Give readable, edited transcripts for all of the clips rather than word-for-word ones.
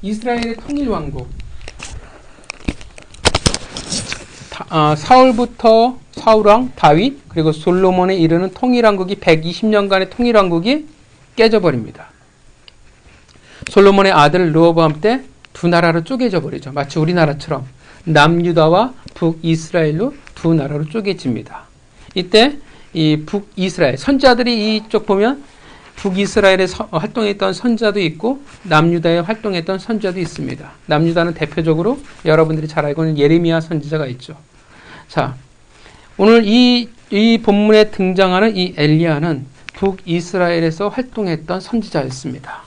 이스라엘의 통일왕국. 사울부터 사울왕 다윗 그리고 솔로몬에 이르는 통일왕국이 120년간의 통일왕국이 깨져버립니다. 솔로몬의 아들 르호보암 때 두 나라로 쪼개져 버리죠. 마치 우리나라처럼 남유다와 북이스라엘로 두 나라로 쪼개집니다. 이때 이 북이스라엘 선지자들이 이쪽 보면 북이스라엘에 활동했던 선지자도 있고 남유다에 활동했던 선지자도 있습니다. 남유다는 대표적으로 여러분들이 잘 알고 있는 예레미야 선지자가 있죠. 자, 오늘 이 본문에 등장하는 이 엘리야는 북이스라엘에서 활동했던 선지자였습니다.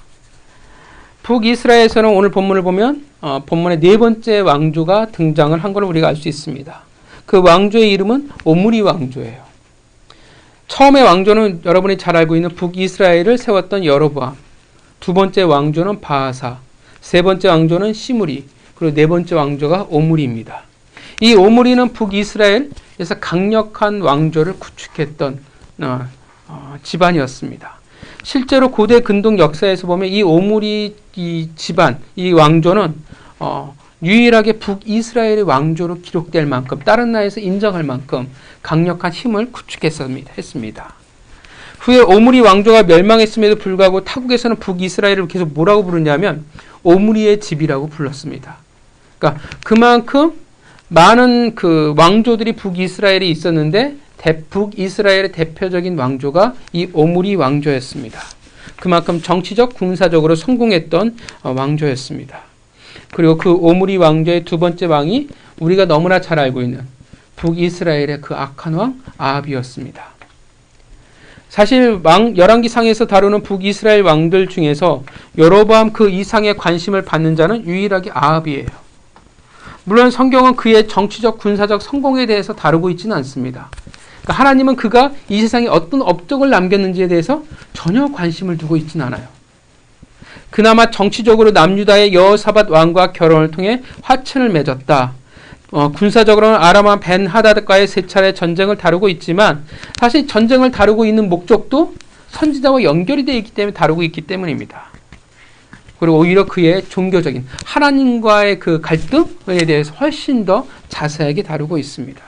북이스라엘에서는 오늘 본문을 보면 본문의 네 번째 왕조가 등장을 한 걸 우리가 알 수 있습니다. 그 왕조의 이름은 오므리 왕조예요. 처음의 왕조는 여러분이 잘 알고 있는 북이스라엘을 세웠던 여로보암, 두 번째 왕조는 바하사, 세 번째 왕조는 시므리, 그리고 네 번째 왕조가 오므리입니다. 이 오므리는 북이스라엘에서 강력한 왕조를 구축했던 집안이었습니다. 실제로 고대 근동 역사에서 보면 이 오므리 이 집안, 이 왕조는 유일하게 북이스라엘의 왕조로 기록될 만큼 다른 나라에서 인정할 만큼 강력한 힘을 구축했습니다. 후에 오므리 왕조가 멸망했음에도 불구하고 타국에서는 북이스라엘을 계속 뭐라고 부르냐면 오므리의 집이라고 불렀습니다. 그러니까 그만큼 많은 그 왕조들이 북이스라엘에 있었는데 북이스라엘의 대표적인 왕조가 이 오므리 왕조였습니다. 그만큼 정치적, 군사적으로 성공했던 왕조였습니다. 그리고 그 오므리 왕조의 두 번째 왕이 우리가 너무나 잘 알고 있는 북이스라엘의 그 악한 왕 아합이었습니다. 사실 열왕기상에서 다루는 북이스라엘 왕들 중에서 여로보암 그 이상의 관심을 받는 자는 유일하게 아합이에요. 물론 성경은 그의 정치적, 군사적 성공에 대해서 다루고 있지는 않습니다. 그러니까 하나님은 그가 이 세상에 어떤 업적을 남겼는지에 대해서 전혀 관심을 두고 있지는 않아요. 그나마 정치적으로 남유다의 여호사밧 왕과 결혼을 통해 화친을 맺었다. 군사적으로는 아람왕 벤하닷과의 세 차례 전쟁을 다루고 있지만 사실 전쟁을 다루고 있는 목적도 선지자와 연결이 되어 있기 때문에 다루고 있기 때문입니다. 그리고 오히려 그의 종교적인 하나님과의 그 갈등에 대해서 훨씬 더 자세하게 다루고 있습니다.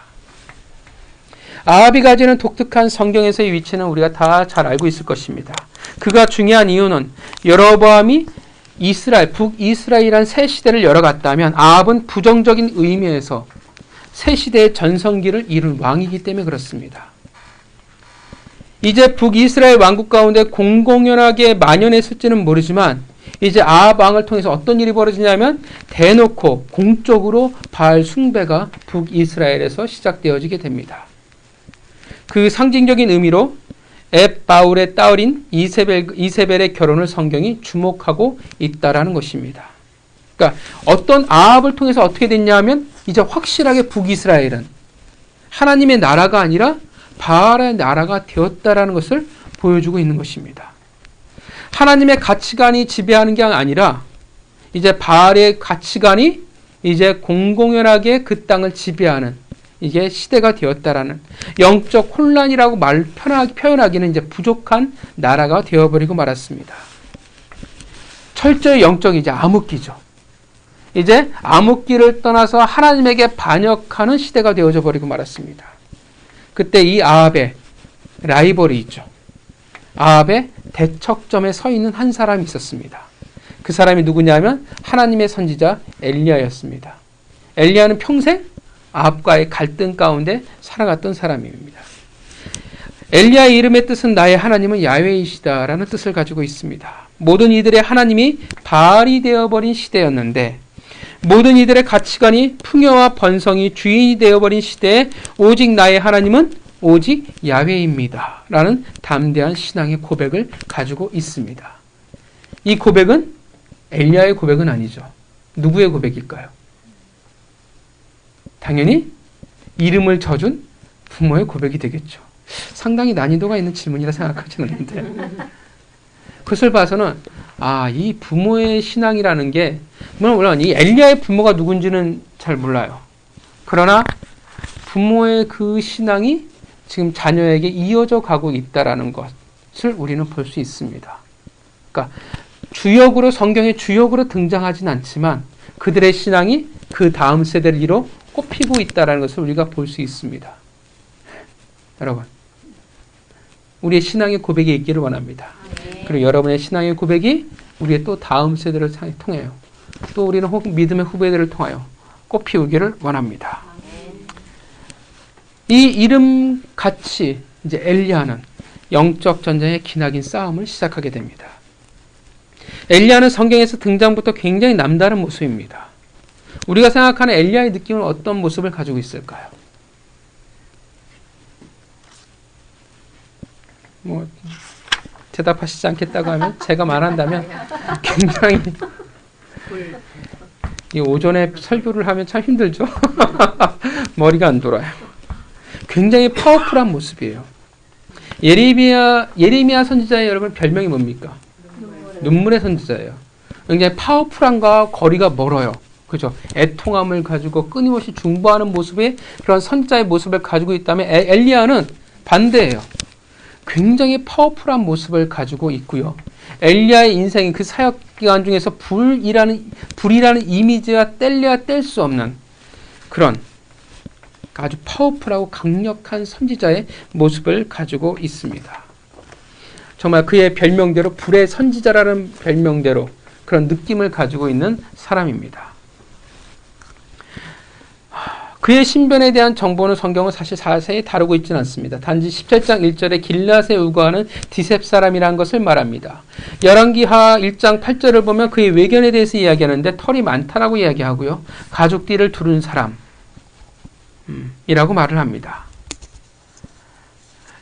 아합이 가지는 독특한 성경에서의 위치는 우리가 다 잘 알고 있을 것입니다. 그가 중요한 이유는 여로보암이 북이스라엘이란 새 시대를 열어갔다면 아합은 부정적인 의미에서 새 시대의 전성기를 이룬 왕이기 때문에 그렇습니다. 이제 북이스라엘 왕국 가운데 공공연하게 만연했을지는 모르지만 이제 아합 왕을 통해서 어떤 일이 벌어지냐면 대놓고 공적으로 바알 숭배가 북이스라엘에서 시작되어지게 됩니다. 그 상징적인 의미로 앱바울의 딸인 이세벨의 결혼을 성경이 주목하고 있다라는 것입니다. 그러니까 어떤 아합을 통해서 어떻게 됐냐면 이제 확실하게 북이스라엘은 하나님의 나라가 아니라 바알의 나라가 되었다라는 것을 보여주고 있는 것입니다. 하나님의 가치관이 지배하는 게 아니라 이제 바알의 가치관이 이제 공공연하게 그 땅을 지배하는 이게 시대가 되었다라는 영적 혼란이라고 표현하기는 이제 부족한 나라가 되어버리고 말았습니다. 철저히 영적인 이제 암흑기죠. 이제 암흑기를 떠나서 하나님에게 반역하는 시대가 되어져 버리고 말았습니다. 그때 이 아합의 라이벌이 있죠. 아합의 대척점에 서 있는 한 사람이 있었습니다. 그 사람이 누구냐면 하나님의 선지자 엘리야였습니다. 엘리야는 평생 아합과의 갈등 가운데 살아갔던 사람입니다. 엘리야의 이름의 뜻은 나의 하나님은 야훼이시다라는 뜻을 가지고 있습니다. 모든 이들의 하나님이 바알이 되어버린 시대였는데 모든 이들의 가치관이 풍요와 번성이 주인이 되어버린 시대에 오직 나의 하나님은 오직 야훼입니다 라는 담대한 신앙의 고백을 가지고 있습니다. 이 고백은 엘리야의 고백은 아니죠. 누구의 고백일까요? 당연히 이름을 져준 부모의 고백이 되겠죠. 상당히 난이도가 있는 질문이라 생각하시는데 그것을 봐서는 이 부모의 신앙이라는 게 물론 이 엘리야의 부모가 누군지는 잘 몰라요. 그러나 부모의 그 신앙이 지금 자녀에게 이어져 가고 있다라는 것을 우리는 볼 수 있습니다. 그러니까 주역으로 성경의 주역으로 등장하진 않지만 그들의 신앙이 그 다음 세대를 이뤄 꼽히고 있다는 것을 우리가 볼 수 있습니다. 여러분, 우리의 신앙의 고백이 있기를 원합니다. 그리고 여러분의 신앙의 고백이 우리의 또 다음 세대를 통해요. 또 우리는 믿음의 후배들을 통하여 꽃피우기를 원합니다. 이 이름 같이 이제 엘리야는 영적 전쟁의 기나긴 싸움을 시작하게 됩니다. 엘리야는 성경에서 등장부터 굉장히 남다른 모습입니다. 우리가 생각하는 엘리야의 느낌은 어떤 모습을 가지고 있을까요? 뭐 대답하시지 않겠다고 하면 제가 말한다면 굉장히 이 오전에 설교를 하면 참 힘들죠. 머리가 안 돌아요. 굉장히 파워풀한 모습이에요. 예레미야 선지자의 여러분 별명이 뭡니까? 눈물의 선지자예요. 굉장히 파워풀함과 거리가 멀어요. 그죠? 애통함을 가지고 끊임없이 중보하는 모습의 그런 선지자의 모습을 가지고 있다면 엘리야는 반대예요. 굉장히 파워풀한 모습을 가지고 있고요. 엘리야의 인생이 그 사역 기간 중에서 불이라는 이미지와 뗄래야 뗄 수 없는 그런 아주 파워풀하고 강력한 선지자의 모습을 가지고 있습니다. 정말 그의 별명대로 불의 선지자라는 별명대로 그런 느낌을 가지고 있는 사람입니다. 그의 신변에 대한 정보는 성경은 사실 자세히 다루고 있지는 않습니다. 단지 17장 1절에 길앗에 우거하는 디셉 사람이라는 것을 말합니다. 열왕기하 1장 8절을 보면 그의 외견에 대해서 이야기하는데 털이 많다라고 이야기하고요. 가죽띠를 두른 사람 이라고 말을 합니다.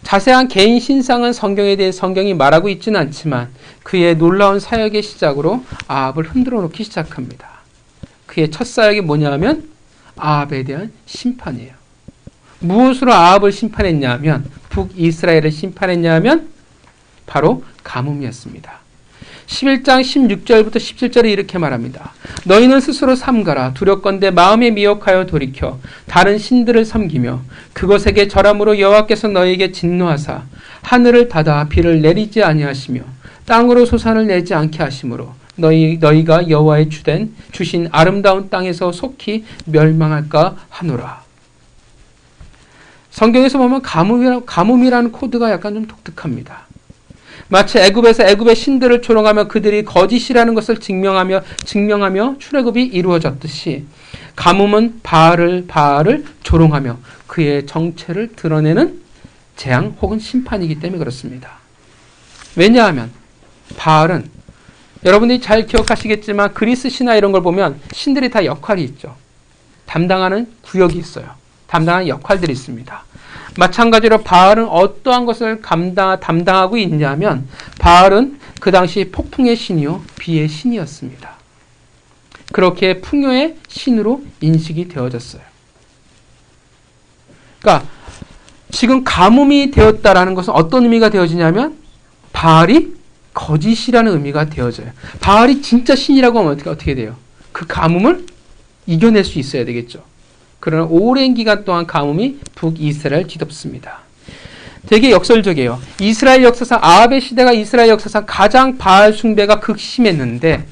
자세한 개인 신상은 성경에 대해 성경이 말하고 있지는 않지만 그의 놀라운 사역의 시작으로 아합을 흔들어 놓기 시작합니다. 그의 첫 사역이 뭐냐 하면 아합에 대한 심판이에요. 무엇으로 아합을 심판했냐 하면 북이스라엘을 심판했냐 하면 바로 가뭄이었습니다. 11장 16절부터 17절에 이렇게 말합니다. 너희는 스스로 삼가라. 두렵건대 마음에 미혹하여 돌이켜 다른 신들을 섬기며 그것에게 절함으로 여호와께서 너희에게 진노하사 하늘을 닫아 비를 내리지 아니하시며 땅으로 소산을 내지 않게 하심으로 너희가 여호와의 주신 아름다운 땅에서 속히 멸망할까 하노라. 성경에서 보면 가뭄이라는 코드가 약간 좀 독특합니다. 마치 애굽에서 애굽의 신들을 조롱하며 그들이 거짓이라는 것을 증명하며 출애굽이 이루어졌듯이 가뭄은 바알을 조롱하며 그의 정체를 드러내는 재앙 혹은 심판이기 때문에 그렇습니다. 왜냐하면 바알은 여러분들이 잘 기억하시겠지만 그리스 신화 이런 걸 보면 신들이 다 역할이 있죠. 담당하는 구역이 있어요. 담당하는 역할들이 있습니다. 마찬가지로 바알은 어떠한 것을 담당하고 있냐면 바알은 그 당시 폭풍의 신이요 비의 신이었습니다. 그렇게 풍요의 신으로 인식이 되어졌어요. 그러니까 지금 가뭄이 되었다라는 것은 어떤 의미가 되어지냐면 바알이 거짓이라는 의미가 되어져요. 바알이 진짜 신이라고 하면 어떻게 돼요? 그 가뭄을 이겨낼 수 있어야 되겠죠. 그러나 오랜 기간 동안 가뭄이 북이스라엘 뒤덮습니다. 되게 역설적이에요. 이스라엘 역사상 아합의 시대가 이스라엘 역사상 가장 바알 숭배가 극심했는데,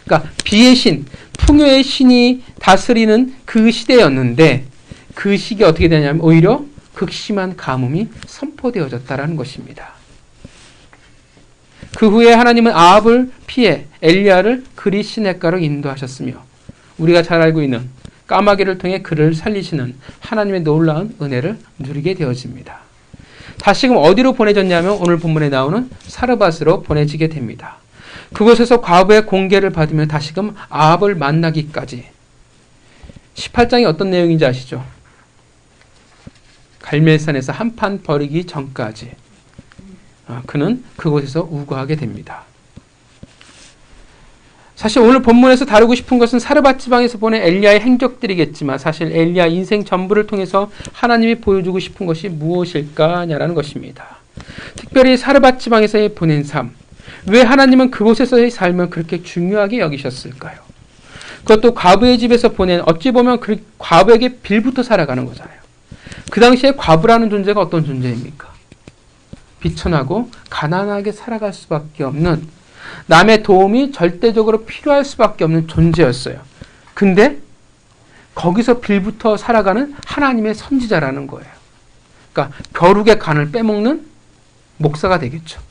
그러니까 비의 신, 풍요의 신이 다스리는 그 시대였는데 그 시기에 어떻게 되냐면 오히려 극심한 가뭄이 선포되어졌다라는 것입니다. 그 후에 하나님은 아합을 피해 엘리야를 그리 시냇가로 인도하셨으며 우리가 잘 알고 있는 까마귀를 통해 그를 살리시는 하나님의 놀라운 은혜를 누리게 되어집니다. 다시금 어디로 보내졌냐면 오늘 본문에 나오는 사르밧으로 보내지게 됩니다. 그곳에서 과부의 공개를 받으며 다시금 아합을 만나기까지 18장이 어떤 내용인지 아시죠? 갈멜산에서 한판 벌이기 전까지 그는 그곳에서 우거하게 됩니다. 사실 오늘 본문에서 다루고 싶은 것은 사르밧 지방에서 보낸 엘리야의 행적들이겠지만 사실 엘리야 인생 전부를 통해서 하나님이 보여주고 싶은 것이 무엇일까냐라는 것입니다. 특별히 사르밧 지방에서의 보낸 삶, 왜 하나님은 그곳에서의 삶을 그렇게 중요하게 여기셨을까요? 그것도 과부의 집에서 보낸, 어찌 보면 그 과부에게 빌부터 살아가는 거잖아요. 그 당시에 과부라는 존재가 어떤 존재입니까? 비천하고 가난하게 살아갈 수밖에 없는 남의 도움이 절대적으로 필요할 수밖에 없는 존재였어요. 근데 거기서 빌부터 살아가는 하나님의 선지자라는 거예요. 그러니까 벼룩의 간을 빼먹는 목사가 되겠죠.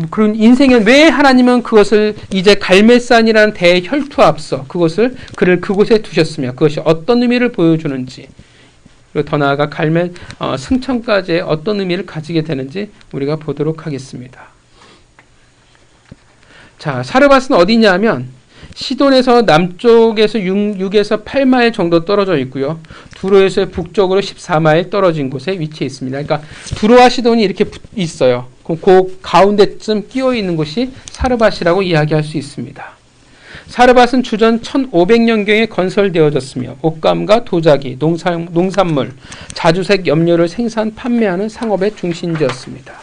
그런 인생은 왜 하나님은 그것을 이제 갈멜산이라는 대혈투 앞서 그를 그곳에 두셨으며 그것이 어떤 의미를 보여주는지, 그리고 더 나아가 갈멜 승천까지의 어떤 의미를 가지게 되는지 우리가 보도록 하겠습니다. 자, 사르밧은 어디냐면 시돈에서 남쪽에서 6에서 8마일 정도 떨어져 있고요. 두로에서 북쪽으로 14마일 떨어진 곳에 위치해 있습니다. 그러니까 두로와 시돈이 이렇게 있어요. 그 가운데쯤 끼어 있는 곳이 사르밧이라고 이야기할 수 있습니다. 사르밧은 주전 1500년경에 건설되어졌으며 옷감과 도자기, 농산물, 자주색 염료를 생산 판매하는 상업의 중심지였습니다.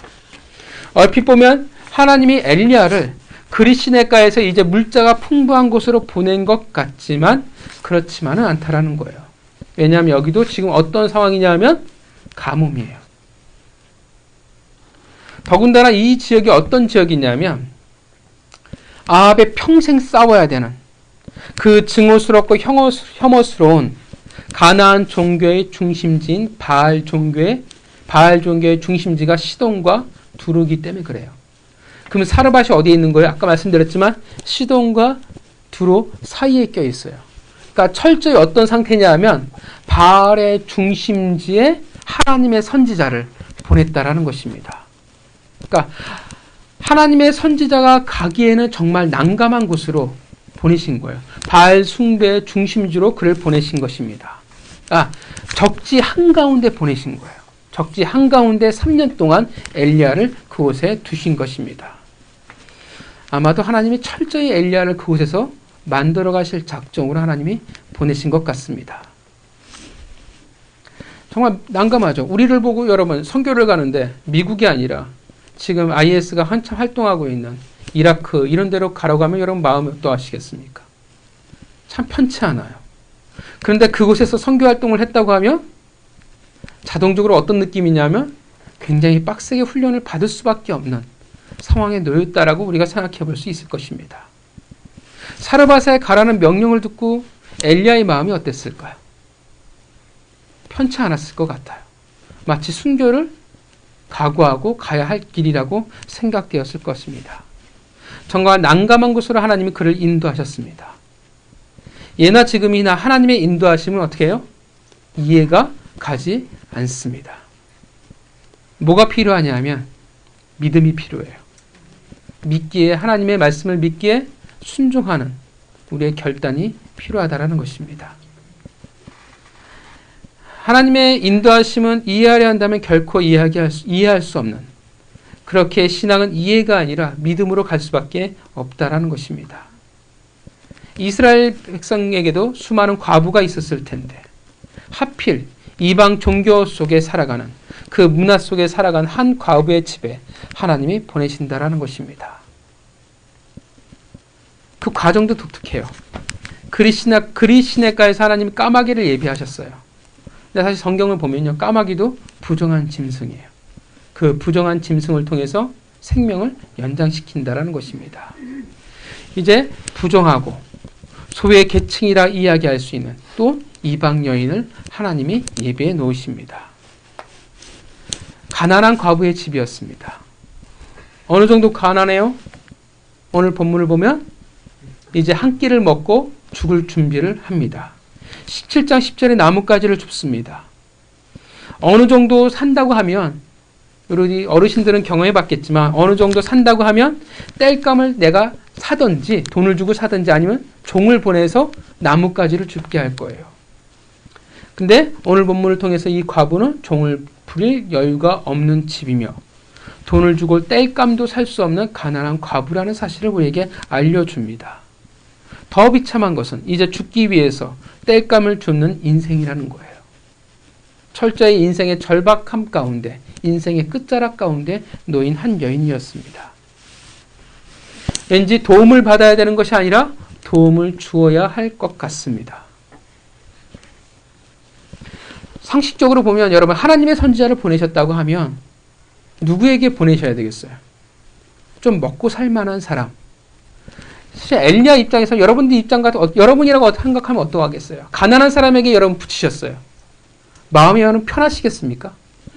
얼핏 보면 하나님이 엘리야를 그리시네가에서 이제 물자가 풍부한 곳으로 보낸 것 같지만 그렇지만은 않다라는 거예요. 왜냐하면 여기도 지금 어떤 상황이냐 하면 가뭄이에요. 더군다나 이 지역이 어떤 지역이냐면 아합의 평생 싸워야 되는 그 증오스럽고 혐오스러운 가나안 종교의 중심지인 바알 종교의 중심지가 시돈과 두루기 때문에 그래요. 그럼 사르밧이 어디에 있는 거예요? 아까 말씀드렸지만 시돈과 두로 사이에 껴 있어요. 그러니까 철저히 어떤 상태냐 하면 바알의 중심지에 하나님의 선지자를 보냈다라는 것입니다. 그러니까 하나님의 선지자가 가기에는 정말 난감한 곳으로 보내신 거예요. 바알 숭배의 중심지로 그를 보내신 것입니다. 적지 한가운데 보내신 거예요. 적지 한가운데 3년 동안 엘리야를 그곳에 두신 것입니다. 아마도 하나님이 철저히 엘리야를 그곳에서 만들어 가실 작정으로 하나님이 보내신 것 같습니다. 정말 난감하죠. 우리를 보고 여러분 선교를 가는데 미국이 아니라 지금 IS가 한참 활동하고 있는 이라크 이런 데로 가라고 하면 여러분 마음이 어떠하시겠습니까? 참 편치 않아요. 그런데 그곳에서 선교 활동을 했다고 하면 자동적으로 어떤 느낌이냐면 굉장히 빡세게 훈련을 받을 수밖에 없는 상황에 놓였다라고 우리가 생각해 볼 수 있을 것입니다. 사르밧에 가라는 명령을 듣고 엘리야의 마음이 어땠을까요? 편치 않았을 것 같아요. 마치 순교를 각오하고 가야 할 길이라고 생각되었을 것입니다. 정말 난감한 곳으로 하나님이 그를 인도하셨습니다. 예나 지금이나 하나님의 인도하심은 어떻게 해요? 이해가 가지 않습니다. 뭐가 필요하냐 하면 믿음이 필요해요. 믿기에 하나님의 말씀을 믿기에 순종하는 우리의 결단이 필요하다라는 것입니다. 하나님의 인도하심은 이해하려 한다면 결코 이해할 수 없는, 그렇게 신앙은 이해가 아니라 믿음으로 갈 수밖에 없다라는 것입니다. 이스라엘 백성에게도 수많은 과부가 있었을 텐데 하필 이방 종교 속에 살아가는 그 문화 속에 살아간 한 과부의 집에 하나님이 보내신다라는 것입니다. 그 과정도 독특해요. 그리시네가에서 하나님이 까마귀를 예비하셨어요. 근데 사실 성경을 보면요, 까마귀도 부정한 짐승이에요. 그 부정한 짐승을 통해서 생명을 연장시킨다라는 것입니다. 이제 부정하고 소외 계층이라 이야기할 수 있는 또 이방 여인을 하나님이 예비해 놓으십니다. 가난한 과부의 집이었습니다. 어느 정도 가난해요? 오늘 본문을 보면 이제 한 끼를 먹고 죽을 준비를 합니다. 17장 10절에 나뭇가지를 줍습니다. 어느 정도 산다고 하면, 우리 어르신들은 경험해 봤겠지만 어느 정도 산다고 하면 땔감을 내가 사든지 돈을 주고 사든지 아니면 종을 보내서 나뭇가지를 줍게 할 거예요. 근데 오늘 본문을 통해서 이 과부는 종을 부릴 여유가 없는 집이며 돈을 주고 땔감도 살 수 없는 가난한 과부라는 사실을 우리에게 알려줍니다. 더 비참한 것은 이제 죽기 위해서 땔감을 줍는 인생이라는 거예요. 철저히 인생의 절박함 가운데, 인생의 끝자락 가운데 놓인 한 여인이었습니다. 왠지 도움을 받아야 되는 것이 아니라 도움을 주어야 할 것 같습니다. 상식적으로 보면 여러분, 하나님의 선지자를 보내셨다고 하면 누구에게 보내셔야 되겠어요? 좀 먹고 살 만한 사람. 사실 엘리야 입장에서 여러분들 입장 같은 여러분이라고 생각하면 어떠하겠어요? 가난한 사람에게 여러분 붙이셨어요. 마음이 여러분 편하시겠습니까?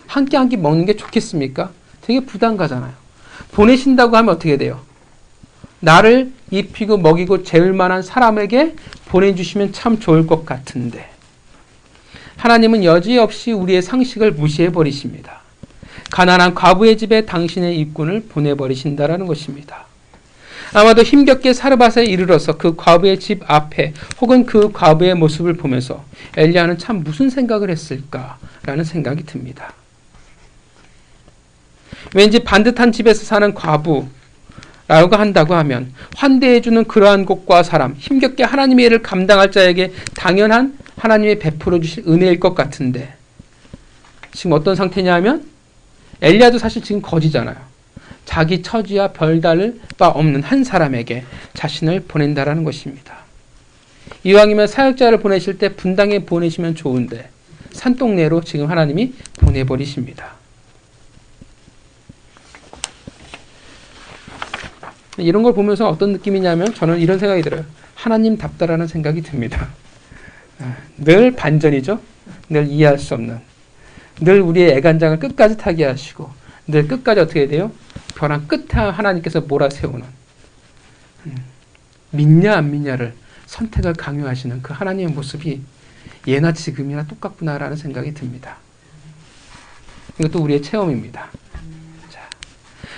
한 끼 한 끼 먹는 게 좋겠습니까? 되게 부담 가잖아요. 보내신다고 하면 어떻게 돼요? 나를 입히고 먹이고 재울 만한 사람에게 보내주시면 참 좋을 것 같은데 하나님은 여지없이 우리의 상식을 무시해 버리십니다. 가난한 과부의 집에 당신의 일꾼을 보내버리신다라는 것입니다. 아마도 힘겹게 사르밧에 이르러서 그 과부의 집 앞에 혹은 그 과부의 모습을 보면서 엘리야는 참 무슨 생각을 했을까라는 생각이 듭니다. 왠지 반듯한 집에서 사는 과부라고 한다고 하면 환대해주는 그러한 곳과 사람, 힘겹게 하나님의 일을 감당할 자에게 당연한 하나님의 베풀어 주실 은혜일 것 같은데 지금 어떤 상태냐 하면 엘리야도 사실 지금 거지잖아요. 자기 처지와 별다를 바 없는 한 사람에게 자신을 보낸다라는 것입니다. 이왕이면 사역자를 보내실 때 분당에 보내시면 좋은데 산동네로 지금 하나님이 보내버리십니다. 이런 걸 보면서 어떤 느낌이냐면 저는 이런 생각이 들어요. 하나님답다라는 생각이 듭니다. 늘 반전이죠. 늘 이해할 수 없는. 늘 우리의 애간장을 끝까지 타게 하시고 늘 끝까지 어떻게 돼요? 벼랑 끝에 하나님께서 몰아세우는 믿냐 안 믿냐를 선택을 강요하시는 그 하나님의 모습이 예나 지금이나 똑같구나라는 생각이 듭니다. 이것도 우리의 체험입니다. 자,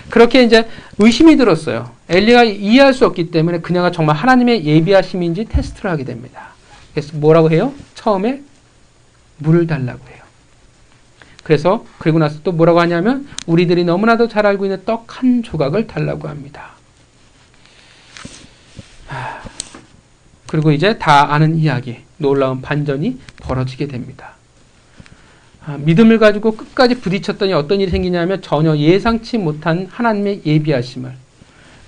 그렇게 이제 의심이 들었어요. 엘리가 이해할 수 없기 때문에 그녀가 정말 하나님의 예비하심인지 테스트를 하게 됩니다. 그래서 뭐라고 해요? 처음에 물을 달라고 해요. 그래서 그리고 나서 또 뭐라고 하냐면 우리들이 너무나도 잘 알고 있는 떡 한 조각을 달라고 합니다. 그리고 이제 다 아는 이야기, 놀라운 반전이 벌어지게 됩니다. 믿음을 가지고 끝까지 부딪혔더니 어떤 일이 생기냐면 전혀 예상치 못한 하나님의 예비하심을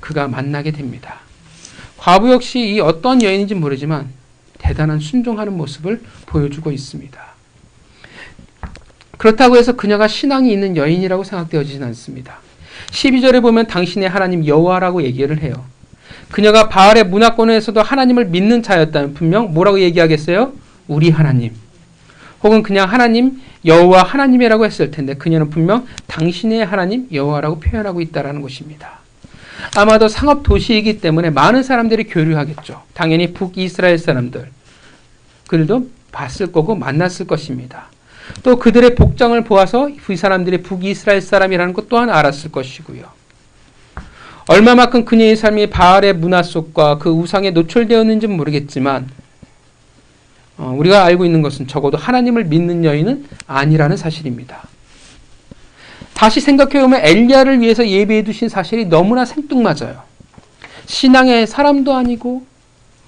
그가 만나게 됩니다. 과부 역시 이 어떤 여인인지 모르지만 대단한 순종하는 모습을 보여주고 있습니다. 그렇다고 해서 그녀가 신앙이 있는 여인이라고 생각되어지진 않습니다. 12절에 보면 당신의 하나님 여호와라고 얘기를 해요. 그녀가 바알의 문화권에서도 하나님을 믿는 자였다면 분명 뭐라고 얘기하겠어요? 우리 하나님. 혹은 그냥 하나님 여호와 하나님이라고 했을 텐데 그녀는 분명 당신의 하나님 여호와라고 표현하고 있다는 것입니다. 아마도 상업 도시이기 때문에 많은 사람들이 교류하겠죠. 당연히 북이스라엘 사람들. 그들도 봤을 거고 만났을 것입니다. 또 그들의 복장을 보아서 이 사람들이 북이스라엘 사람이라는 것 또한 알았을 것이고요. 얼마만큼 그녀의 삶이 바알의 문화 속과 그 우상에 노출되었는지는 모르겠지만 우리가 알고 있는 것은 적어도 하나님을 믿는 여인은 아니라는 사실입니다. 다시 생각해보면 엘리야를 위해서 예비해 두신 사실이 너무나 생뚱맞아요. 신앙의 사람도 아니고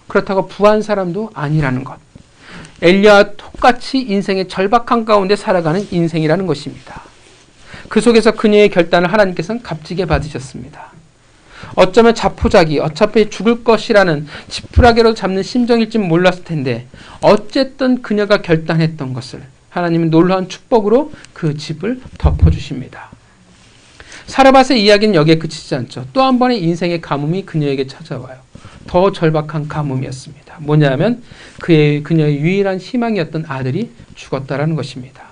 그렇다고 부한 사람도 아니라는 것. 엘리야와 똑같이 인생의 절박한 가운데 살아가는 인생이라는 것입니다. 그 속에서 그녀의 결단을 하나님께서는 값지게 받으셨습니다. 어쩌면 자포자기, 어차피 죽을 것이라는 지푸라기로 잡는 심정일지 몰랐을 텐데 어쨌든 그녀가 결단했던 것을 하나님은 놀라운 축복으로 그 집을 덮어주십니다. 사르밧의 이야기는 여기에 그치지 않죠. 또 한 번의 인생의 가뭄이 그녀에게 찾아와요. 더 절박한 가뭄이었습니다. 뭐냐면 그녀의 유일한 희망이었던 아들이 죽었다라는 것입니다.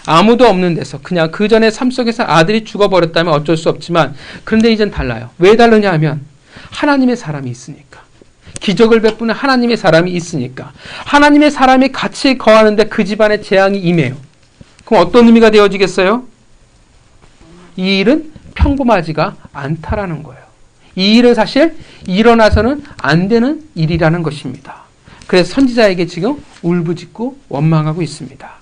아무도 없는 데서 그냥 그 전에 삶 속에서 아들이 죽어버렸다면 어쩔 수 없지만 그런데 이젠 달라요. 왜 다르냐 하면 하나님의 사람이 있으니까. 기적을 베푸는 하나님의 사람이 있으니까. 하나님의 사람이 같이 거하는데 그 집안에 재앙이 임해요. 그럼 어떤 의미가 되어지겠어요? 이 일은 평범하지가 않다라는 거예요. 이 일은 사실 일어나서는 안 되는 일이라는 것입니다. 그래서 선지자에게 지금 울부짖고 원망하고 있습니다.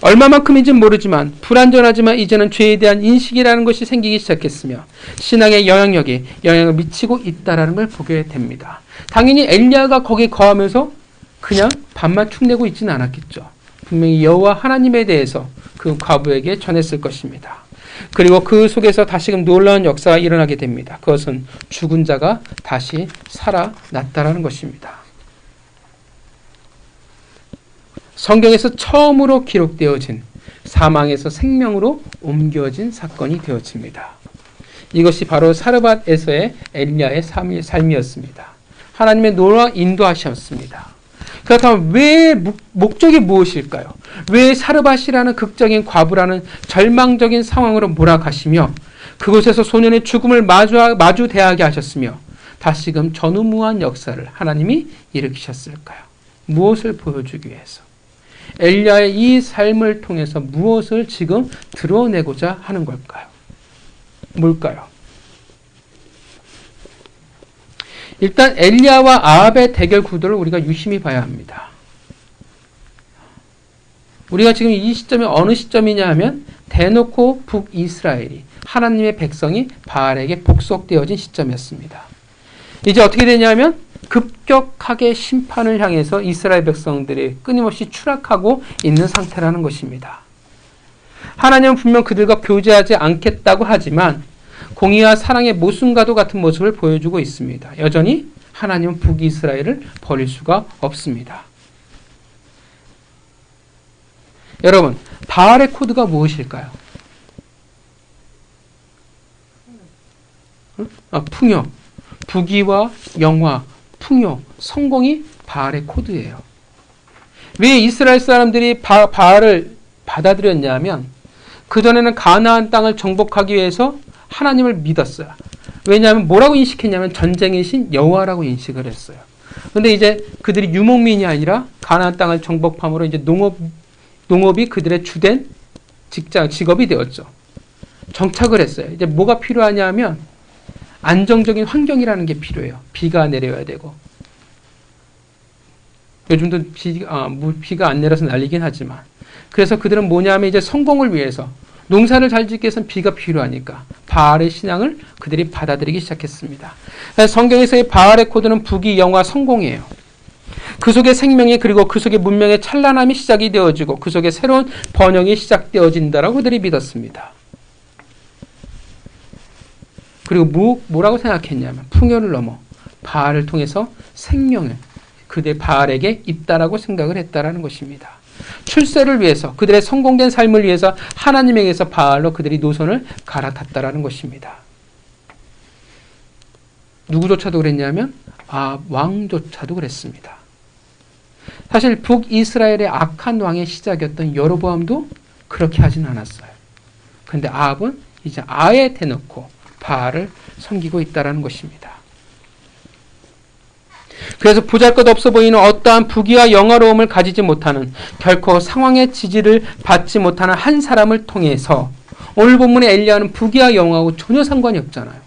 얼마만큼인지는 모르지만 불완전하지만 이제는 죄에 대한 인식이라는 것이 생기기 시작했으며 신앙의 영향을 미치고 있다는 걸 보게 됩니다. 당연히 엘리야가 거기에 거하면서 그냥 밥만 축내고 있지는 않았겠죠. 분명히 여호와 하나님에 대해서 그 과부에게 전했을 것입니다. 그리고 그 속에서 다시금 놀라운 역사가 일어나게 됩니다. 그것은 죽은 자가 다시 살아났다라는 것입니다. 성경에서 처음으로 기록되어진 사망에서 생명으로 옮겨진 사건이 되어집니다. 이것이 바로 사르밧에서의 엘리야의 삶이었습니다. 하나님의 노라 인도하셨습니다. 그렇다면 왜 목적이 무엇일까요? 왜 사르밧이라는 극적인 과부라는 절망적인 상황으로 몰아가시며 그곳에서 소년의 죽음을 마주대하게 하셨으며 다시금 전후무한 역사를 하나님이 일으키셨을까요? 무엇을 보여주기 위해서? 엘리야의 이 삶을 통해서 무엇을 지금 드러내고자 하는 걸까요? 뭘까요? 일단 엘리야와 아합의 대결 구도를 우리가 유심히 봐야 합니다. 우리가 지금 이 시점이 어느 시점이냐 하면 대놓고 북이스라엘이 하나님의 백성이 바알에게 복속되어진 시점이었습니다. 이제 어떻게 되냐면 급격하게 심판을 향해서 이스라엘 백성들이 끊임없이 추락하고 있는 상태라는 것입니다. 하나님은 분명 그들과 교제하지 않겠다고 하지만 공의와 사랑의 모순과도 같은 모습을 보여주고 있습니다. 여전히 하나님은 북이스라엘을 버릴 수가 없습니다. 여러분, 바알의 코드가 무엇일까요? 풍요, 부귀와 영화, 풍요, 성공이 바알의 코드예요. 왜 이스라엘 사람들이 바알을 받아들였냐면 그전에는 가나안 땅을 정복하기 위해서 하나님을 믿었어요. 왜냐하면 뭐라고 인식했냐면 전쟁의 신 여호와라고 인식을 했어요. 그런데 이제 그들이 유목민이 아니라 가나안 땅을 정복함으로 이제 농업이 그들의 주된 직업이 되었죠. 정착을 했어요. 이제 뭐가 필요하냐면 안정적인 환경이라는 게 필요해요. 비가 내려야 되고. 요즘도 비가 안 내려서 난리긴 하지만. 그래서 그들은 뭐냐면 이제 성공을 위해서 농사를 잘 짓기 위해서는 비가 필요하니까 바알의 신앙을 그들이 받아들이기 시작했습니다. 성경에서의 바알의 코드는 부귀, 영화, 성공이에요. 그 속에 생명이 그리고 그 속에 문명의 찬란함이 시작이 되어지고 그 속에 새로운 번영이 시작되어진다라고 그들이 믿었습니다. 그리고 뭐라고 생각했냐면 풍요를 넘어 바알을 통해서 생명을 그들 바알에게 있다라고 생각을 했다라는 것입니다. 출세를 위해서 그들의 성공된 삶을 위해서 하나님에게서 바알로 그들이 노선을 갈아탔다라는 것입니다. 누구조차도 그랬냐면 왕조차도 그랬습니다. 사실 북이스라엘의 악한 왕의 시작이었던 여로보암도 그렇게 하진 않았어요. 그런데 아합은 이제 아예 대놓고 바알을 섬기고 있다는 것입니다. 그래서 보잘것없어 보이는 어떠한 부귀와 영화로움을 가지지 못하는 결코 상황의 지지를 받지 못하는 한 사람을 통해서 오늘 본문의 엘리야는 부귀와 영화하고 전혀 상관이 없잖아요.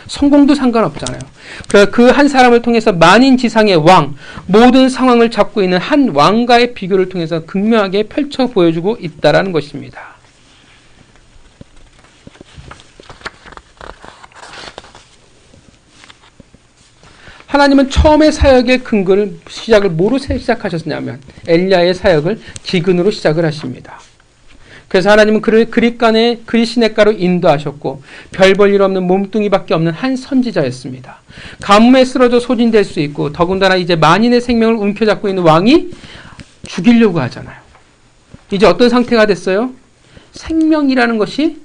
성공도 상관없잖아요. 그래서 그 한 사람을 통해서 만인지상의 왕, 모든 상황을 잡고 있는 한 왕과의 비교를 통해서 극명하게 펼쳐 보여주고 있다는 것입니다. 하나님은 처음에 사역의 근거를 시작을 뭐로 시작하셨냐면 엘리야의 사역을 기근으로 시작을 하십니다. 그래서 하나님은 그를 그릿간에 그릿 시냇가로 인도하셨고 별 볼 일 없는 몸뚱이밖에 없는 한 선지자였습니다. 가뭄에 쓰러져 소진될 수 있고 더군다나 이제 만인의 생명을 움켜잡고 있는 왕이 죽이려고 하잖아요. 이제 어떤 상태가 됐어요? 생명이라는 것이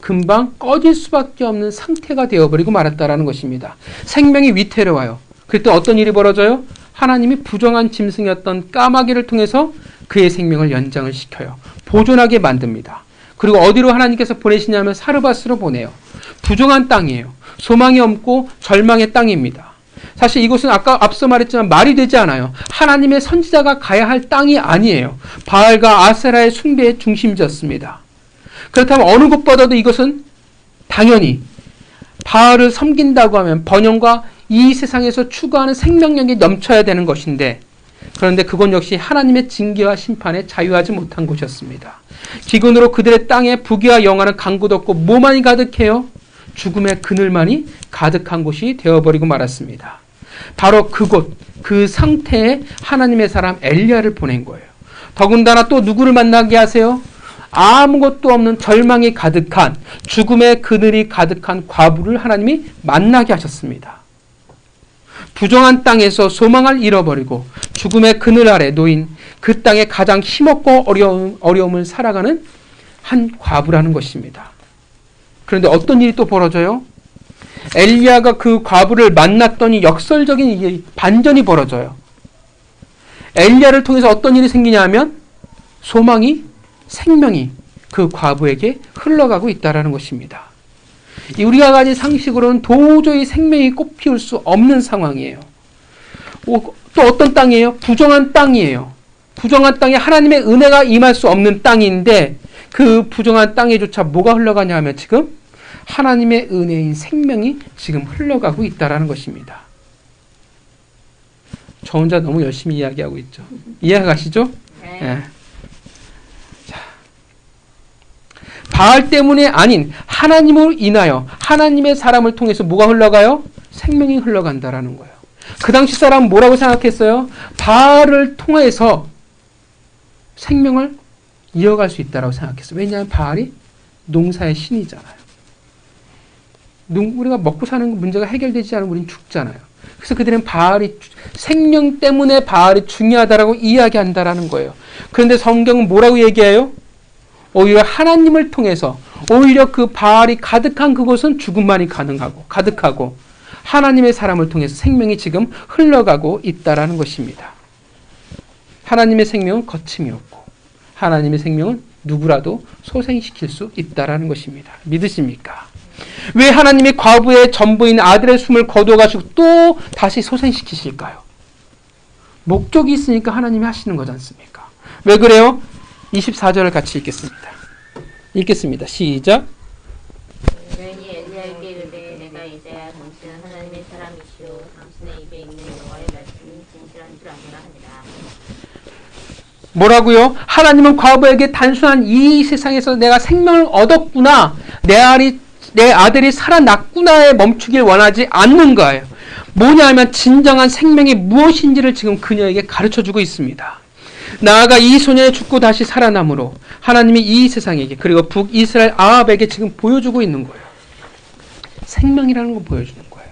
금방 꺼질 수밖에 없는 상태가 되어버리고 말았다라는 것입니다. 생명이 위태로워요. 그때 어떤 일이 벌어져요? 하나님이 부정한 짐승이었던 까마귀를 통해서 그의 생명을 연장을 시켜요. 보존하게 만듭니다. 그리고 어디로 하나님께서 보내시냐면 사르밧으로 보내요. 부정한 땅이에요. 소망이 없고 절망의 땅입니다. 사실 이곳은 앞서 말했지만 말이 되지 않아요. 하나님의 선지자가 가야 할 땅이 아니에요. 바알과 아세라의 숭배의 중심지였습니다. 그렇다면 어느 곳보다도 이것은 당연히 바알을 섬긴다고 하면 번영과 이 세상에서 추구하는 생명력이 넘쳐야 되는 것인데 그런데 그건 역시 하나님의 징계와 심판에 자유하지 못한 곳이었습니다. 기근으로 그들의 땅에 부귀와 영화는 강구덥고 뭐만이 가득해요? 죽음의 그늘만이 가득한 곳이 되어버리고 말았습니다. 바로 그곳, 그 상태에 하나님의 사람 엘리야를 보낸 거예요. 더군다나 또 누구를 만나게 하세요? 아무것도 없는 절망이 가득한 죽음의 그늘이 가득한 과부를 하나님이 만나게 하셨습니다. 부정한 땅에서 소망을 잃어버리고 죽음의 그늘 아래 놓인 그 땅에 가장 힘없고 어려움을 살아가는 한 과부라는 것입니다. 그런데 어떤 일이 또 벌어져요? 엘리야가 그 과부를 만났더니 역설적인 반전이 벌어져요. 엘리야를 통해서 어떤 일이 생기냐 하면 소망이, 생명이 그 과부에게 흘러가고 있다는 것입니다. 우리가 가진 상식으로는 도저히 생명이 꽃피울 수 없는 상황이에요. 또 어떤 땅이에요? 부정한 땅이에요. 부정한 땅에 하나님의 은혜가 임할 수 없는 땅인데 그 부정한 땅에조차 뭐가 흘러가냐 하면 지금 하나님의 은혜인 생명이 지금 흘러가고 있다는 것입니다. 저 혼자 너무 열심히 이야기하고 있죠. 이해가시죠? 네. 자, 바알 때문에 아닌 하나님으로 인하여 하나님의 사람을 통해서 뭐가 흘러가요? 생명이 흘러간다라는 거예요. 그 당시 사람은 뭐라고 생각했어요? 바알을 통해서 생명을 이어갈 수 있다고 생각했어요. 왜냐하면 바알이 농사의 신이잖아요. 우리가 먹고 사는 문제가 해결되지 않으면 우리는 죽잖아요. 그래서 그들은 바알이 생명 때문에 바알이 중요하다라고 이야기한다라는 거예요. 그런데 성경은 뭐라고 얘기해요? 오히려 하나님을 통해서 오히려 그 바알이 가득한 그곳은 죽음만이 가득하고 하나님의 사람을 통해서 생명이 지금 흘러가고 있다라는 것입니다. 하나님의 생명은 거침이 없고 하나님의 생명은 누구라도 소생시킬 수 있다라는 것입니다. 믿으십니까? 왜 하나님이 과부의 전부인 아들의 숨을 거두어가지고 또 다시 소생시키실까요? 목적이 있으니까 하나님이 하시는 거지 않습니까? 왜 그래요? 24절을 같이 읽겠습니다. 시작. 너희는 엘리야에게 이르되 내가 이제야 당신은 하나님의 사람이시오 당신의 입에 있는 여호와의 말씀이 진실한 줄 아노라 하니라. 뭐라고요? 하나님은 과부에게 단순한 이 세상에서 내가 생명을 얻었구나, 내 아들이 살아났구나에 멈추길 원하지 않는 거예요. 뭐냐면 진정한 생명이 무엇인지를 지금 그녀에게 가르쳐주고 있습니다. 나아가 이 소년이 죽고 다시 살아남으로 하나님이 이 세상에게 그리고 북이스라엘 아합에게 지금 보여주고 있는 거예요. 생명이라는 걸 보여주는 거예요.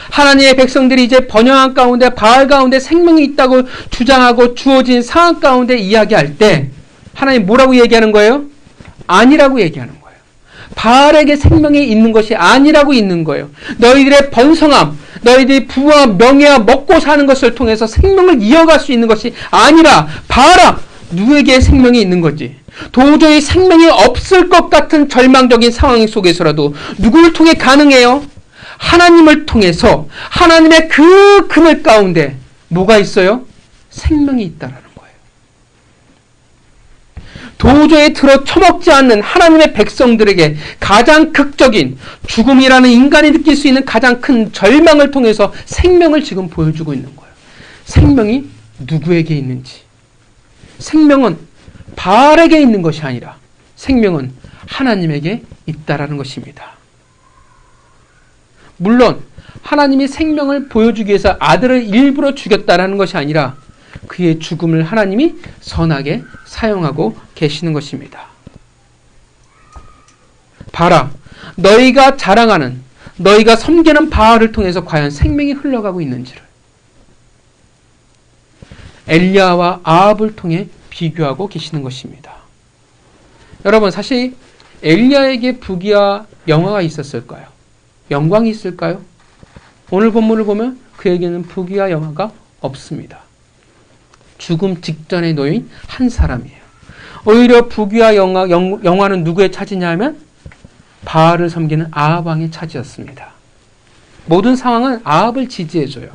하나님의 백성들이 이제 번영한 가운데 바알 가운데 생명이 있다고 주장하고 주어진 상황 가운데 이야기할 때 하나님 뭐라고 얘기하는 거예요? 아니라고 얘기하는 거예요. 바알에게 생명이 있는 것이 아니라고 있는 거예요. 너희들의 번성함, 너희들이 부와 명예와 먹고 사는 것을 통해서 생명을 이어갈 수 있는 것이 아니라 바알아, 누구에게 생명이 있는 거지? 도저히 생명이 없을 것 같은 절망적인 상황 속에서라도 누구를 통해 가능해요? 하나님을 통해서 하나님의 그 그늘 가운데 뭐가 있어요? 생명이 있다라는 거예요. 도저히 들어 처먹지 않는 하나님의 백성들에게 가장 극적인 죽음이라는 인간이 느낄 수 있는 가장 큰 절망을 통해서 생명을 지금 보여주고 있는 거예요. 생명이 누구에게 있는지. 생명은 바알에게 있는 것이 아니라 생명은 하나님에게 있다라는 것입니다. 물론 하나님이 생명을 보여주기 위해서 아들을 일부러 죽였다라는 것이 아니라 그의 죽음을 하나님이 선하게 사용하고 계시는 것입니다. 봐라, 너희가 자랑하는, 너희가 섬기는 바알을 통해서 과연 생명이 흘러가고 있는지를 엘리야와 아합을 통해 비교하고 계시는 것입니다. 여러분, 사실 엘리야에게 부귀와 영화가 있었을까요? 영광이 있을까요? 오늘 본문을 보면 그에게는 부귀와 영화가 없습니다. 죽음 직전에 놓인 한 사람이에요. 오히려 부귀와 영화는 누구의 차지냐 하면 바알을 섬기는 아합 왕의 차지였습니다. 모든 상황은 아합을 지지해줘요.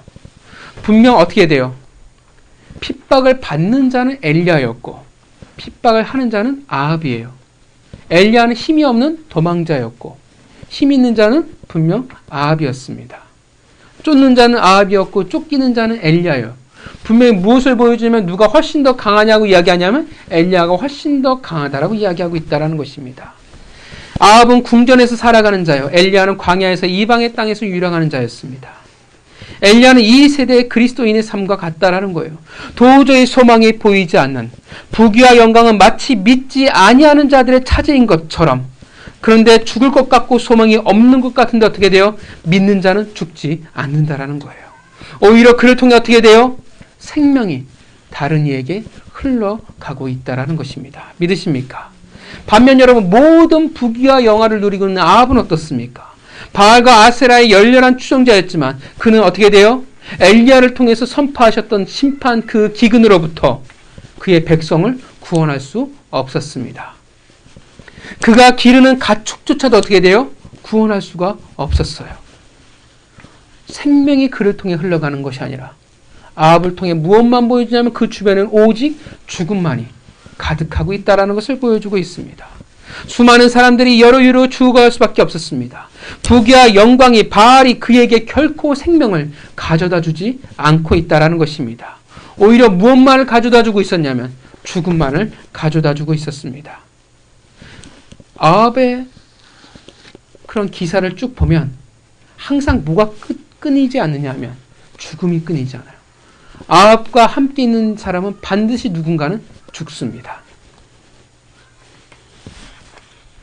분명 어떻게 돼요? 핍박을 받는 자는 엘리야였고 핍박을 하는 자는 아합이에요. 엘리야는 힘이 없는 도망자였고 힘 있는 자는 분명 아합이었습니다. 쫓는 자는 아합이었고 쫓기는 자는 엘리야예요. 분명히 무엇을 보여주면 누가 훨씬 더 강하냐고 이야기하냐면 엘리야가 훨씬 더 강하다라고 이야기하고 있다는 것입니다. 아합은 궁전에서 살아가는 자요, 엘리야는 광야에서 이방의 땅에서 유랑하는 자였습니다. 엘리야는 이 세대의 그리스도인의 삶과 같다라는 거예요. 도저히 소망이 보이지 않는 부귀와 영광은 마치 믿지 아니하는 자들의 차지인 것처럼, 그런데 죽을 것 같고 소망이 없는 것 같은데 어떻게 돼요? 믿는 자는 죽지 않는다라는 거예요. 오히려 그를 통해 어떻게 돼요? 생명이 다른 이에게 흘러가고 있다라는 것입니다. 믿으십니까? 반면 여러분, 모든 부귀와 영화를 누리고 있는 아합은 어떻습니까? 바알과 아세라의 열렬한 추종자였지만 그는 어떻게 돼요? 엘리야를 통해서 선포하셨던 심판 그 기근으로부터 그의 백성을 구원할 수 없었습니다. 그가 기르는 가축조차도 어떻게 돼요? 구원할 수가 없었어요. 생명이 그를 통해 흘러가는 것이 아니라 아합을 통해 무엇만 보여주냐면 그 주변에는 오직 죽음만이 가득하고 있다는 것을 보여주고 있습니다. 수많은 사람들이 여러 이유로 죽어갈 수밖에 없었습니다. 부귀와 영광이 바알이 그에게 결코 생명을 가져다 주지 않고 있다는 것입니다. 오히려 무엇만을 가져다 주고 있었냐면 죽음만을 가져다 주고 있었습니다. 아합의 그런 기사를 쭉 보면 항상 뭐가 끊이지 않느냐 하면 죽음이 끊이지 않아요. 아합과 함께 있는 사람은 반드시 누군가는 죽습니다.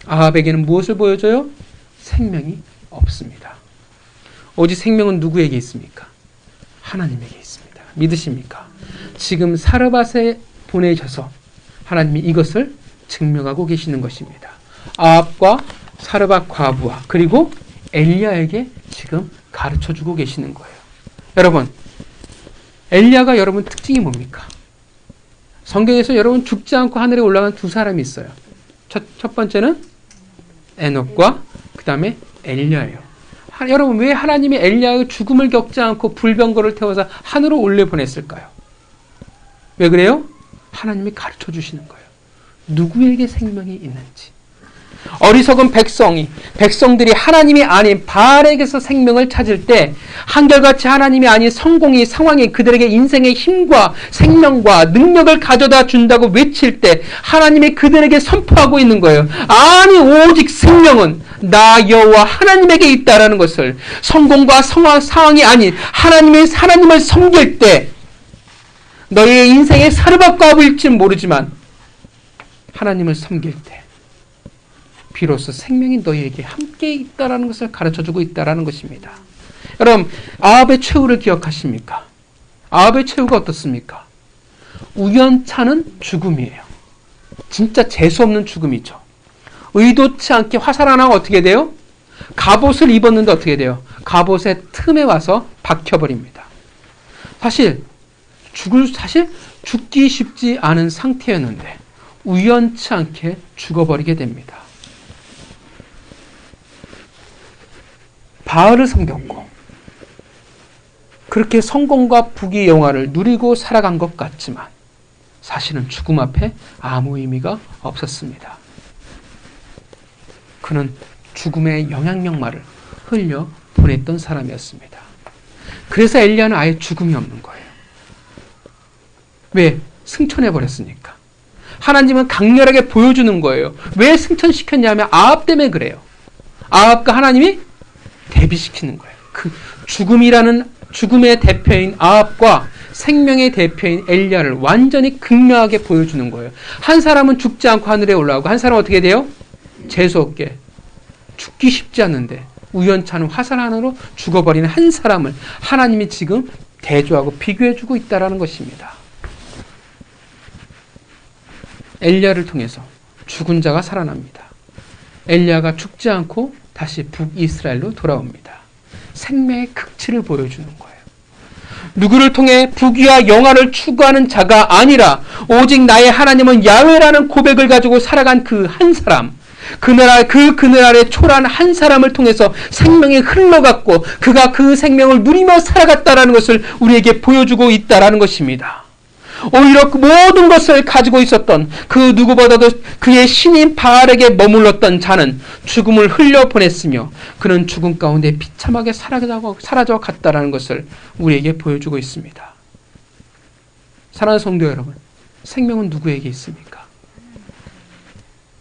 아합에게는 무엇을 보여줘요? 생명이 없습니다. 오직 생명은 누구에게 있습니까? 하나님에게 있습니다. 믿으십니까? 지금 사르밧에 보내셔서 하나님이 이것을 증명하고 계시는 것입니다. 아합과 사르밧 과부와 그리고 엘리야에게 지금 가르쳐주고 계시는 거예요. 여러분, 엘리야가 여러분 특징이 뭡니까? 성경에서 여러분 죽지 않고 하늘에 올라간 두 사람이 있어요. 첫 번째는 에녹과 그 다음에 엘리야예요. 여러분, 왜 하나님이 엘리야의 죽음을 겪지 않고 불병거를 태워서 하늘로 올려보냈을까요? 왜 그래요? 하나님이 가르쳐 주시는 거예요. 누구에게 생명이 있는지. 어리석은 백성들이 하나님이 아닌 바알에게서 생명을 찾을 때 한결같이 하나님이 아닌 성공이 상황이 그들에게 인생의 힘과 생명과 능력을 가져다 준다고 외칠 때 하나님이 그들에게 선포하고 있는 거예요. 아니 오직 생명은 나 여호와 하나님에게 있다라는 것을, 성공과 상황이 아닌 하나님을 섬길 때 너희의 인생의 사르밧과부일지는 모르지만 하나님을 섬길 때 비로소 생명이 너희에게 함께 있다라는 것을 가르쳐주고 있다라는 것입니다. 여러분, 아합의 최후를 기억하십니까? 아합의 최후가 어떻습니까? 우연찮은 죽음이에요. 진짜 재수없는 죽음이죠. 의도치 않게 화살 하나가 어떻게 돼요? 갑옷을 입었는데 어떻게 돼요? 갑옷의 틈에 와서 박혀버립니다. 사실 죽기 쉽지 않은 상태였는데 우연치 않게 죽어버리게 됩니다. 바알을 섬겼고 그렇게 성공과 부귀 영화를 누리고 살아간 것 같지만 사실은 죽음 앞에 아무 의미가 없었습니다. 그는 죽음의 영향력만을 흘려 보냈던 사람이었습니다. 그래서 엘리야는 아예 죽음이 없는 거예요. 왜? 승천해버렸으니까. 하나님은 강렬하게 보여주는 거예요. 왜 승천시켰냐면 아합 때문에 그래요. 아합과 하나님이 대비시키는 거예요. 그 죽음의 대표인 아합과 생명의 대표인 엘리야를 완전히 극명하게 보여주는 거예요. 한 사람은 죽지 않고 하늘에 올라가고 한 사람은 어떻게 돼요? 재수없게 죽기 쉽지 않은데 우연찮은 화살 하나로 죽어버리는 한 사람을 하나님이 지금 대조하고 비교해주고 있다는 것입니다. 엘리야를 통해서 죽은 자가 살아납니다. 엘리야가 죽지 않고 다시 북이스라엘로 돌아옵니다. 생명의 극치를 보여주는 거예요. 누구를 통해 부귀와 영화를 추구하는 자가 아니라 오직 나의 하나님은 야훼라는 고백을 가지고 살아간 그 한 사람, 그늘 아래 초라한 한 사람을 통해서 생명이 흘러갔고 그가 그 생명을 누리며 살아갔다라는 것을 우리에게 보여주고 있다라는 것입니다. 오히려 그 모든 것을 가지고 있었던 그 누구보다도 그의 신인 바알에게 머물렀던 자는 죽음을 흘려보냈으며 그는 죽음 가운데 비참하게 사라져 갔다라는 것을 우리에게 보여주고 있습니다. 사랑하는 성도 여러분, 생명은 누구에게 있습니까?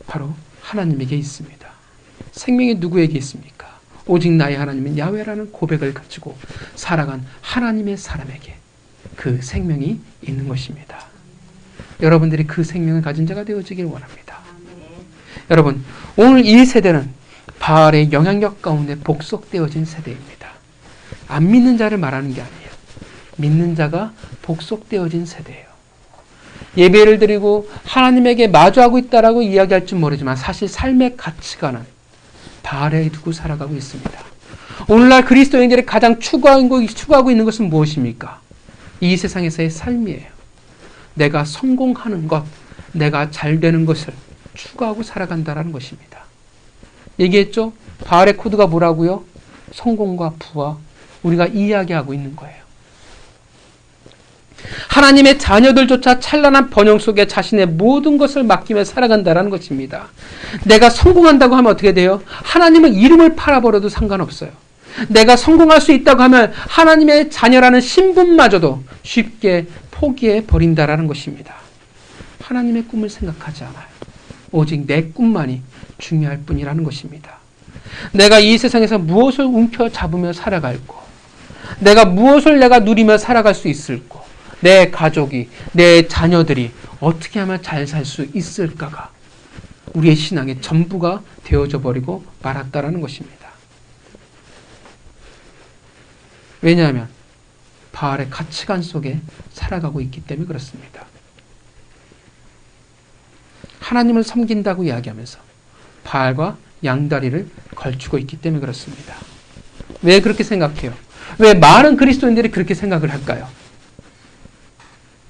바로 하나님에게 있습니다. 생명이 누구에게 있습니까? 오직 나의 하나님은 야훼라는 고백을 가지고 살아간 하나님의 사람에게 그 생명이 있는 것입니다. 여러분들이 그 생명을 가진 자가 되어지길 원합니다. 여러분, 오늘 이 세대는 바알의 영향력 가운데 복속되어진 세대입니다. 안 믿는 자를 말하는 게 아니에요. 믿는 자가 복속되어진 세대예요. 예배를 드리고 하나님에게 마주하고 있다라고 이야기할 줄 모르지만 사실 삶의 가치관은 바알에 두고 살아가고 있습니다. 오늘날 그리스도인들이 가장 추구하고 있는 것은 무엇입니까? 이 세상에서의 삶이에요. 내가 성공하는 것, 내가 잘 되는 것을 추구하고 살아간다는 것입니다. 얘기했죠? 바알의 코드가 뭐라고요? 성공과 부와 우리가 이야기하고 있는 거예요. 하나님의 자녀들조차 찬란한 번영 속에 자신의 모든 것을 맡기며 살아간다는 것입니다. 내가 성공한다고 하면 어떻게 돼요? 하나님은 이름을 팔아버려도 상관없어요. 내가 성공할 수 있다고 하면 하나님의 자녀라는 신분마저도 쉽게 포기해 버린다라는 것입니다. 하나님의 꿈을 생각하지 않아요. 오직 내 꿈만이 중요할 뿐이라는 것입니다. 내가 이 세상에서 무엇을 움켜잡으며 살아갈고, 내가 무엇을 내가 누리며 살아갈 수 있을고, 내 가족이, 내 자녀들이 어떻게 하면 잘 살 수 있을까가 우리의 신앙의 전부가 되어져 버리고 말았다라는 것입니다. 왜냐하면 바알의 가치관 속에 살아가고 있기 때문에 그렇습니다. 하나님을 섬긴다고 이야기하면서 바알과 양다리를 걸치고 있기 때문에 그렇습니다. 왜 그렇게 생각해요? 왜 많은 그리스도인들이 그렇게 생각을 할까요?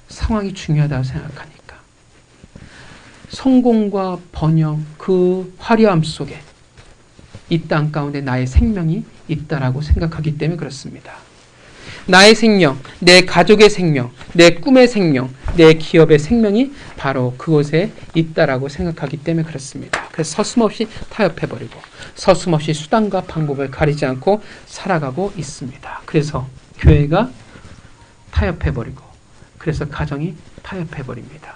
상황이 중요하다고 생각하니까. 성공과 번영, 그 화려함 속에 이 땅 가운데 나의 생명이 있다라고 생각하기 때문에 그렇습니다. 나의 생명, 내 가족의 생명, 내 꿈의 생명, 내 기업의 생명이 바로 그곳에 있다라고 생각하기 때문에 그렇습니다. 그래서 서슴없이 타협해버리고 서슴없이 수단과 방법을 가리지 않고 살아가고 있습니다. 그래서 교회가 타협해버리고 그래서 가정이 타협해버립니다.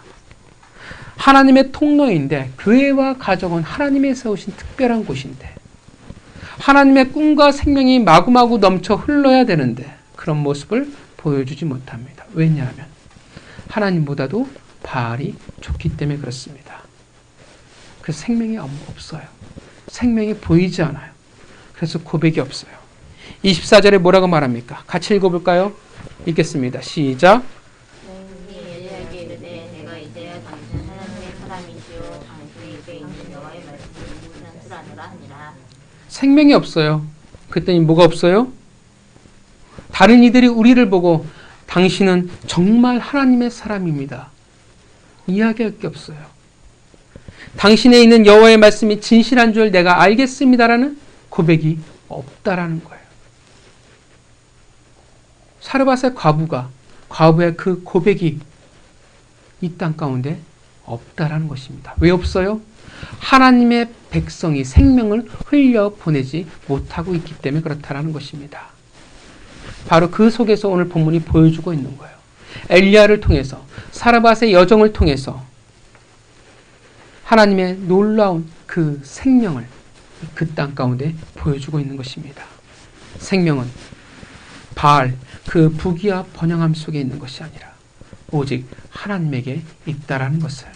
하나님의 통로인데 교회와 가정은 하나님의 세우신 특별한 곳인데 하나님의 꿈과 생명이 마구마구 넘쳐 흘러야 되는데 그런 모습을 보여주지 못합니다. 왜냐하면 하나님보다도 바알이 좋기 때문에 그렇습니다. 그래서 생명이 없어요. 생명이 보이지 않아요. 그래서 고백이 없어요. 24절에 뭐라고 말합니까? 같이 읽어볼까요? 읽겠습니다. 시작. 엘리야에게 이르되 내가 이제야 당신은 하나님의 사람이시요 당신의 입에 있는 여호와의 말씀을 무시한 줄 아노라 하니라. 생명이 없어요. 그랬더니 뭐가 없어요? 다른 이들이 우리를 보고 당신은 정말 하나님의 사람입니다. 이야기할 게 없어요. 당신에 있는 여호와의 말씀이 진실한 줄 내가 알겠습니다라는 고백이 없다라는 거예요. 사르밧의 과부의 그 고백이 이 땅 가운데 없다라는 것입니다. 왜 없어요? 하나님의 백성이 생명을 흘려보내지 못하고 있기 때문에 그렇다라는 것입니다. 바로 그 속에서 오늘 본문이 보여주고 있는 거예요. 엘리야를 통해서 사르밧의 여정을 통해서 하나님의 놀라운 그 생명을 그 땅 가운데 보여주고 있는 것입니다. 생명은 바알 그 부귀와 번영함 속에 있는 것이 아니라 오직 하나님에게 있다라는 것을.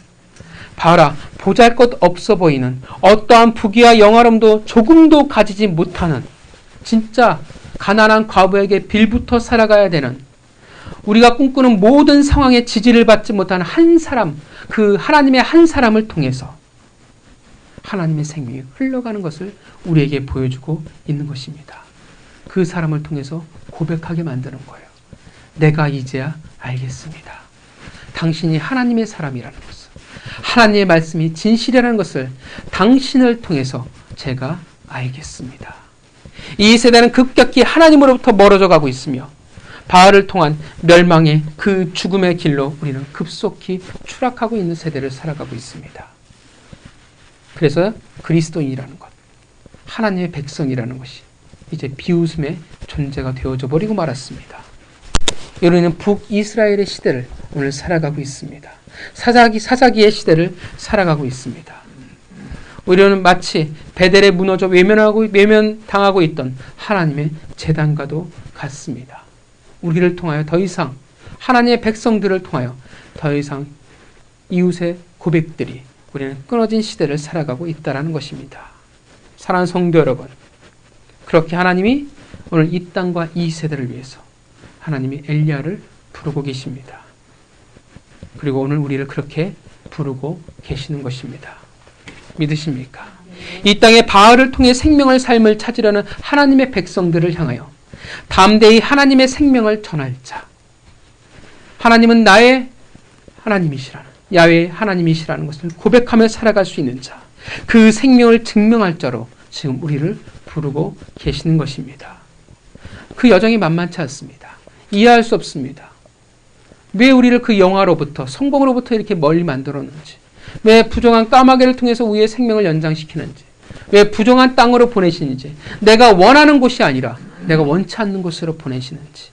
바알아, 보잘것없어 보이는 어떠한 부귀와 영화로움도 조금도 가지지 못하는 진짜 가난한 과부에게 빌부터 살아가야 되는 우리가 꿈꾸는 모든 상황에 지지를 받지 못하는 한 사람, 그 하나님의 한 사람을 통해서 하나님의 생명이 흘러가는 것을 우리에게 보여주고 있는 것입니다. 그 사람을 통해서 고백하게 만드는 거예요. 내가 이제야 알겠습니다. 당신이 하나님의 사람이라는 것을, 하나님의 말씀이 진실이라는 것을 당신을 통해서 제가 알겠습니다. 이 세대는 급격히 하나님으로부터 멀어져 가고 있으며 바알을 통한 멸망의 그 죽음의 길로 우리는 급속히 추락하고 있는 세대를 살아가고 있습니다. 그래서 그리스도인이라는 것, 하나님의 백성이라는 것이 이제 비웃음의 존재가 되어져 버리고 말았습니다. 우리는 북이스라엘의 시대를 오늘 살아가고 있습니다. 사사기의 시대를 살아가고 있습니다. 우리는 마치 베델에 무너져 외면당하고 있던 하나님의 제단과도 같습니다. 우리를 통하여 더 이상 하나님의 백성들을 통하여 더 이상 이웃의 고백들이 우리는 끊어진 시대를 살아가고 있다는 것입니다. 사랑하는 성도 여러분, 그렇게 하나님이 오늘 이 땅과 이 세대를 위해서 하나님이 엘리야를 부르고 계십니다. 그리고 오늘 우리를 그렇게 부르고 계시는 것입니다. 믿으십니까? 이 땅에 바알을 통해 생명을 삶을 찾으려는 하나님의 백성들을 향하여 담대히 하나님의 생명을 전할 자. 하나님은 나의 하나님이시라는, 야훼의 하나님이시라는 것을 고백하며 살아갈 수 있는 자. 그 생명을 증명할 자로 지금 우리를 부르고 계시는 것입니다. 그 여정이 만만치 않습니다. 이해할 수 없습니다. 왜 우리를 그 영화로부터, 성공으로부터 이렇게 멀리 만들었는지, 왜 부정한 까마귀를 통해서 우리의 생명을 연장시키는지, 왜 부정한 땅으로 보내시는지, 내가 원하는 곳이 아니라 내가 원치 않는 곳으로 보내시는지,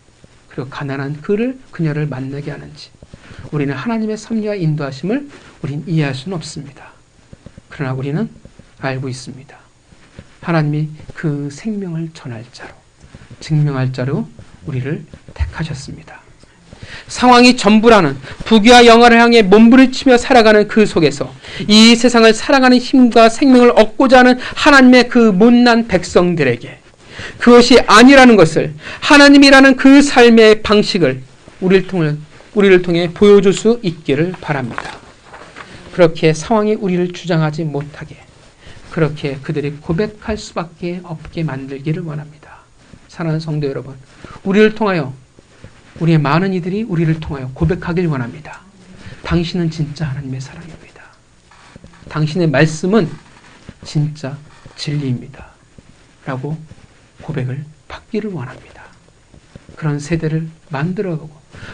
그리고 가난한 그녀를 만나게 하는지, 우리는 하나님의 섭리와 인도하심을 우린 이해할 수는 없습니다. 그러나 우리는 알고 있습니다. 하나님이 그 생명을 전할 자로, 증명할 자로 우리를 택하셨습니다. 상황이 전부라는 부귀와 영화를 향해 몸부림치며 살아가는 그 속에서 이 세상을 살아가는 힘과 생명을 얻고자 하는 하나님의 그 못난 백성들에게 그것이 아니라는 것을, 하나님이라는 그 삶의 방식을 우리를 통해 보여줄 수 있기를 바랍니다. 그렇게 상황이 우리를 주장하지 못하게, 그렇게 그들이 고백할 수밖에 없게 만들기를 원합니다. 사랑하는 성도 여러분, 우리를 통하여, 우리의 많은 이들이 우리를 통하여 고백하길 원합니다. 당신은 진짜 하나님의 사랑입니다. 당신의 말씀은 진짜 진리입니다. 라고 고백을 받기를 원합니다. 그런 세대를 만들어가고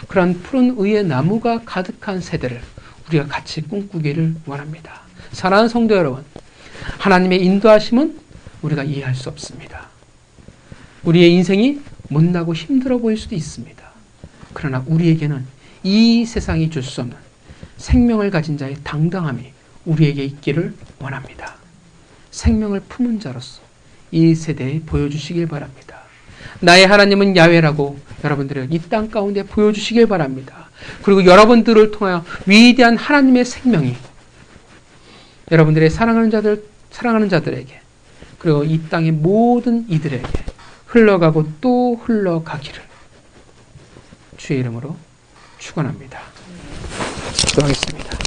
그런 푸른 의의 나무가 가득한 세대를 우리가 같이 꿈꾸기를 원합니다. 사랑하는 성도 여러분, 하나님의 인도하심은 우리가 이해할 수 없습니다. 우리의 인생이 못나고 힘들어 보일 수도 있습니다. 그러나 우리에게는 이 세상이 줄 수 없는 생명을 가진 자의 당당함이 우리에게 있기를 원합니다. 생명을 품은 자로서 이 세대에 보여주시길 바랍니다. 나의 하나님은 야훼라고 여러분들을 이 땅 가운데 보여주시길 바랍니다. 그리고 여러분들을 통하여 위대한 하나님의 생명이 여러분들의 사랑하는 자들에게, 그리고 이 땅의 모든 이들에게 흘러가고 또 흘러가기를 주의 이름으로 축원합니다. 기도하겠습니다.